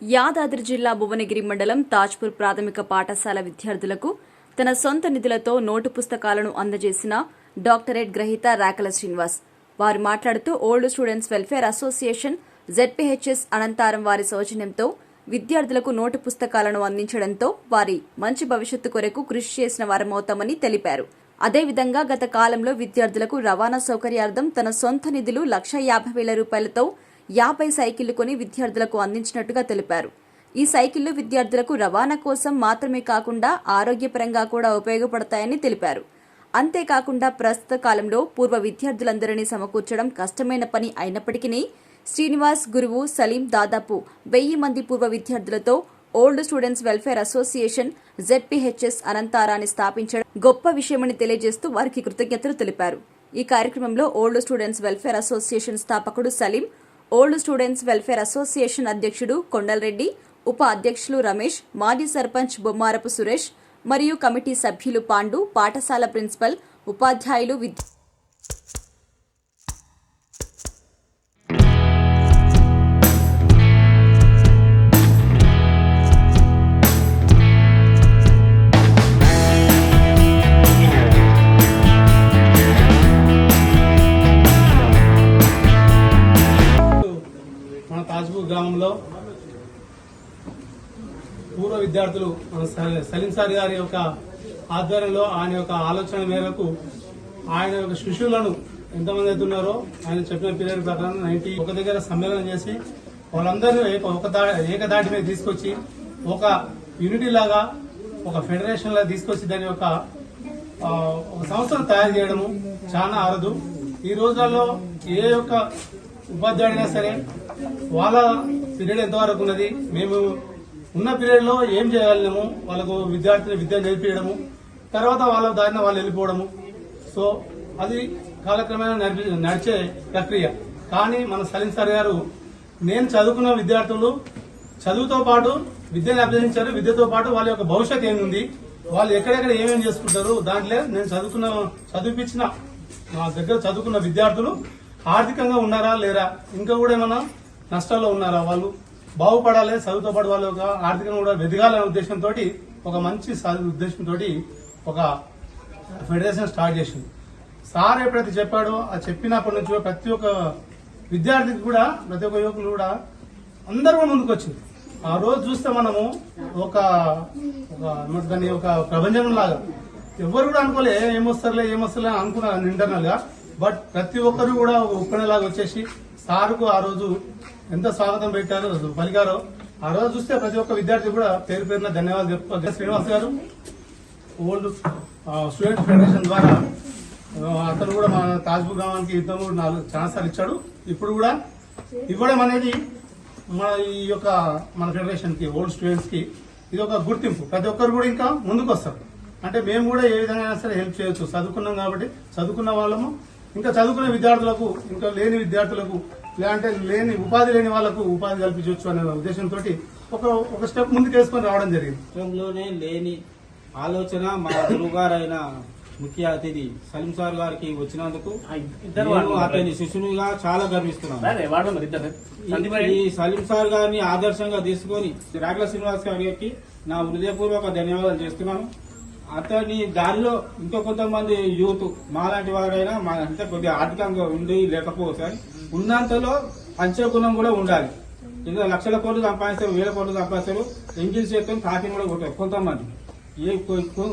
యాదాద్రి జిల్లా భువనగిరి మండలం తాజ్పూర్ ప్రాథమిక పాఠశాల విద్యార్థులకు తన సొంత నిధులతో నోటు పుస్తకాలను అందజేసిన డాక్టరేట్ గ్రహీత రాకల శ్రీనివాస్. వారు మాట్లాడుతూ old students welfare association ZPHS Anantharam వారి సౌజన్యంతో విద్యార్థులకు నోటు పుస్తకాలను అందించడంతో వారి మంచి భవిష్యత్తు కొరకు కృషి చేసిన వారమవుతామని తెలిపారు. అదేవిధంగా గత కాలంలో విద్యార్థులకు రవాణా సౌకర్యార్థం తన సొంత నిధులు ₹1,50,000 50 సైకిళ్లు కొని విద్యార్థులకు అందించినట్టుగా తెలిపారు. ఈ సైకిళ్లు విద్యార్థులకు రవాణా కోసం మాత్రమే కాకుండా ఆరోగ్యపరంగా కూడా ఉపయోగపడతాయని తెలిపారు. అంతేకాకుండా ప్రస్తుత కాలంలో పూర్వ విద్యార్థులందరినీ సమకూర్చడం కష్టమైన పని అయినప్పటికీ శ్రీనివాస్, గురువు సలీం దాదాపు 1000 మంది పూర్వ విద్యార్థులతో old students welfare association ZPHS అనంతారాన్ని స్థాపించడం గొప్ప విషయమని తెలియజేస్తూ వారికి కృతజ్ఞతలు తెలిపారు. ఈ కార్యక్రమంలో ఓల్డ్ స్టూడెంట్స్ వెల్ఫేర్ అసోసియేషన్ స్థాపకుడు Salim, old students welfare association అధ్యక్షుడు కొండలరెడ్డి, ఉప అధ్యక్షులు రమేష్, మాజీ సర్పంచ్ బొమ్మారపు సురేష్ మరియు కమిటీ సభ్యులు పాండు, పాఠశాల ప్రిన్సిపల్, ఉపాధ్యాయులు, మన తాజ్పూర్ గ్రామంలో పూర్వ విద్యార్థులు మన సలీం సార్ గారి యొక్క ఆధ్వర్యంలో ఆయన యొక్క ఆలోచన మేరకు ఆయన యొక్క శిష్యులను ఎంతమంది అయితే ఉన్నారో ఆయన చెప్పిన పీరియడ్ ప్రకారం 90 ఒక దగ్గర సమ్మేళనం చేసి వాళ్ళందరూ ఏకదాటి మీద తీసుకొచ్చి ఒక యూనిటీ లాగా ఒక ఫెడరేషన్ లాగా తీసుకొచ్చి దాని యొక్క ఒక సంస్థను తయారు చేయడము చాలా అరుదు. ఈ రోజుల్లో ఏ యొక్క ఉపాధ్యాయుడైనా సరే వాళ్ళ పీరియడ్ ఎంతవరకు ఉన్నది, మేము ఉన్న పీరియడ్ లో ఏం చేయగలిగాము, వాళ్ళకు విద్యార్థులు విద్య నేర్పించడము, తర్వాత వాళ్ళ దారిన వాళ్ళు వెళ్ళిపోవడము. సో అది కాలక్రమేణా నడిచే ప్రక్రియ. కానీ మన సలీం సార్ గారు నేను చదువుకున్న విద్యార్థులు చదువుతో పాటు విద్యను అభ్యసించారు, విద్యతో పాటు వాళ్ళ యొక్క భవిష్యత్ ఏముంది, వాళ్ళు ఎక్కడెక్కడ ఏమేమి చేసుకుంటారు, దాంట్లో నేను చదివిపించిన మా దగ్గర చదువుకున్న విద్యార్థులు ఆర్థికంగా ఉన్నారా లేరా, ఇంకా కూడా ఏమన్నా నష్టాల్లో ఉన్నారా, వాళ్ళు బాగుపడాలి, చదువుతో పాటు వాళ్ళు ఒక ఆర్థికంగా కూడా ఎదగాలనే ఉద్దేశంతో ఒక మంచి ఉద్దేశంతో ఒక ఫెడరేషన్ స్టార్ట్ చేసింది. సార్ ఎప్పుడైతే చెప్పాడో ఆ చెప్పినప్పటి నుంచి ప్రతి ఒక్క విద్యార్థికి కూడా, ప్రతి ఒక్క యువకులు కూడా అందరూ కూడా ముందుకు వచ్చింది. ఆ రోజు చూస్తే మనము ఒక దాన్ని ఒక ప్రపంచం లాగా ఎవరు కూడా అనుకోలే ఏమొస్తారులే అనుకున్నారు ఇంటర్నల్ గా. బట్ ప్రతి ఒక్కరు కూడా ఒక ఉప్పెనలాగా వచ్చేసి సార్కు ఆ రోజు ఎంత స్వాగతం పెట్టారో పలికారో ఆ రోజు చూస్తే ప్రతి ఒక్క విద్యార్థి కూడా పేరు పేరున ధన్యవాదాలు చెప్పుకో. శ్రీనివాస్ గారు ఓల్డ్ స్టూడెంట్ ఫెడరేషన్ ద్వారా అతను కూడా మన తాజ్పూర్ గ్రామానికి యుద్ధం కూడా 4 ఛాన్సార్లు ఇచ్చాడు. ఇప్పుడు కూడా ఇవ్వడం అనేది మన ఈ యొక్క మన ఫెడరేషన్ కి, ఓల్డ్ స్టూడెంట్స్ కి ఇది ఒక గుర్తింపు. ప్రతి ఒక్కరు కూడా ఇంకా ముందుకు వస్తారు. అంటే మేము కూడా ఏ విధంగా సరే హెల్ప్ చేయొచ్చు, చదువుకున్నాం కాబట్టి చదువుకున్న వాళ్ళము ఇంకా చదువుకునే విద్యార్థులకు, ఇంకా లేని విద్యార్థులకు, లేదంటే ఉపాధి లేని వాళ్ళకు ఉపాధి కల్పించవచ్చు అనే ఉద్దేశంతో ఒక స్టెప్ ముందుకు వేసుకొని రావడం జరిగింది. రాష్ట్రంలోనే లేని ఆలోచన మా గురువుగారైన ముఖ్య అతిథి సలీం సార్ గారికి వచ్చినందుకు అతని శిష్యునిగా చాలా గర్విస్తున్నాను. ఈ సలీం సార్ గారిని ఆదర్శంగా తీసుకొని రాకల శ్రీనివాస్ గారికి నా హృదయపూర్వక ధన్యవాదాలు చేస్తున్నాను. అతని దారిలో ఇంకో కొంతమంది యూత్ మాలాంటి వారైనా అంటే కొద్దిగా ఆర్థికంగా ఉండి లేకపోతే ఉన్నంతలో పంచగుణం కూడా ఉండాలి. ఇంకా లక్షల కోట్లు సంపాదిస్తారు, 1000 కోట్లు సంపాదిస్తారు, ఎంగిల్ చేస్తే కాఫీ కూడా కొట్టారు. కొంతమంది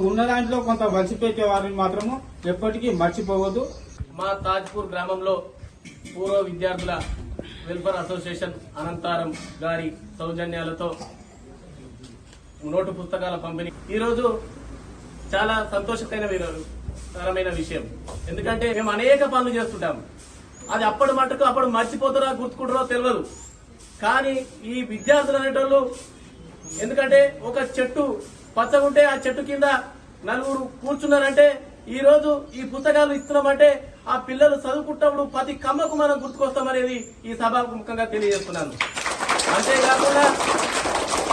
ఉన్న దాంట్లో కొంత మర్చిపెట్టే వారిని మాత్రము ఎప్పటికీ మర్చిపోవద్దు. మా తాజ్పూర్ గ్రామంలో పూర్వ విద్యార్థుల వెల్ఫేర్ అసోసియేషన్ అనంతారం గారి సౌజన్యాలతో నోటు పుస్తకాల పంపిణీ ఈరోజు చాలా సంతోషకరమైన విషయం. ఎందుకంటే మేము అనేక పనులు చేస్తుంటాము, అది అప్పుడు మర్చిపోతారో గుర్తుకుంటారో తెలియదు. కానీ ఈ విద్యార్థులు అనేటోళ్ళు, ఎందుకంటే ఒక చెట్టు పచ్చగుంటే ఆ చెట్టు కింద 4 కూర్చున్నారంటే ఈ రోజు ఈ పుస్తకాలు ఇస్తున్నామంటే ఆ పిల్లలు చదువుకుంటప్పుడు ప్రతి కమ్మకు మనం గుర్తుకొస్తామనేది ఈ సభాముఖంగా తెలియజేస్తున్నాను. అంతేకాకుండా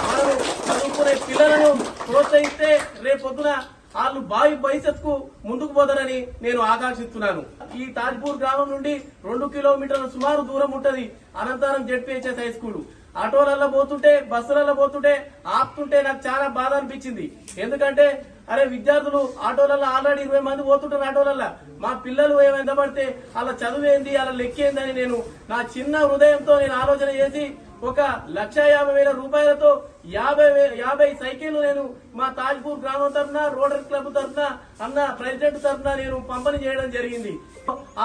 మనం చదువుకునే పిల్లలను ప్రోత్సహిస్తే రేపొద్దున వాళ్ళు భవిష్యత్తుకు ముందుకు పోతారని నేను ఆకాంక్షిస్తున్నాను. ఈ తాజ్పూర్ గ్రామం నుండి 2 కిలోమీటర్ల సుమారు దూరం ఉంటది అనంతరం జెడ్పీహెచ్ఎస్ హై స్కూల్. ఆటోలలో పోతుంటే బస్సులలో పోతుంటే ఆపుతుంటే నాకు చాలా బాధ అనిపించింది. ఎందుకంటే అరే విద్యార్థులు ఆటోలలో ఆల్రెడీ 20 మంది పోతుంటారు ఆటోలలో, మా పిల్లలు ఏమైనా పడితే అలా చదువేంది అలా లెక్కేందని నేను నా చిన్న హృదయంతో నేను ఆలోచన చేసి 1,50,000 రూపాయలతో 50 సైకిళ్లు నేను మా తాజ్పూర్ గ్రామం తరఫున రోటరీ క్లబ్ తరఫున అన్న ప్రెసిడెంట్ తరఫున నేను పంపిణీ చేయడం జరిగింది.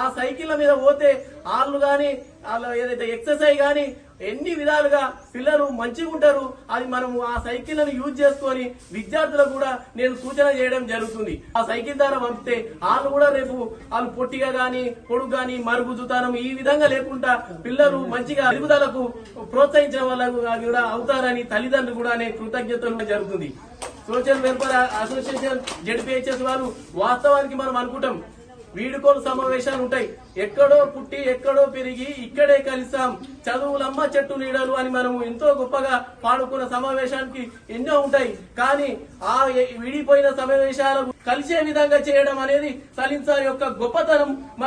ఆ సైకిళ్ల మీద పోతే వాళ్ళు గాని వాళ్ళు ఏదైతే ఎక్సర్సైజ్ గాని ఎన్ని విధాలుగా పిల్లలు మంచిగా ఉంటారు. అది మనం ఆ సైకిళ్లను యూజ్ చేసుకొని విద్యార్థులకు కూడా నేను సూచన చేయడం జరుగుతుంది. ఆ సైకిల్ ద్వారా పంపితే వాళ్ళు కూడా రేపు వాళ్ళు పొట్టిగా గాని పొడుగు గాని మరుగుజుతానం ఈ విధంగా లేకుండా పిల్లలు మంచిగా ఎదుగుదలకు ప్రోత్సహించడం వల్ల కూడా అవుతారని తల్లిదండ్రులు కూడా అనే కృతజ్ఞతలు జరుగుతుంది. సోషల్ వెల్ఫేర్ అసోసియేషన్ జెడ్పీహెచ్ఎస్ వాళ్ళు వాస్తవానికి మనం అనుకుంటాం వీడుకోలు సమావేశాలు ఉంటాయి, ఎక్కడో పుట్టి ఎక్కడో పెరిగి ఇక్కడే కలిసాం చదువులమ్మ చెట్టు నీడలు అని మనం ఎంతో గొప్పగా పాడుకున్న సమావేశానికి ఎన్నో ఉంటాయి. కానీ ఆ విడిపోయిన సమావేశాలకు కలిసే విధంగా చేయడం అనేది సలీం సార్ యొక్క గొప్పతనం.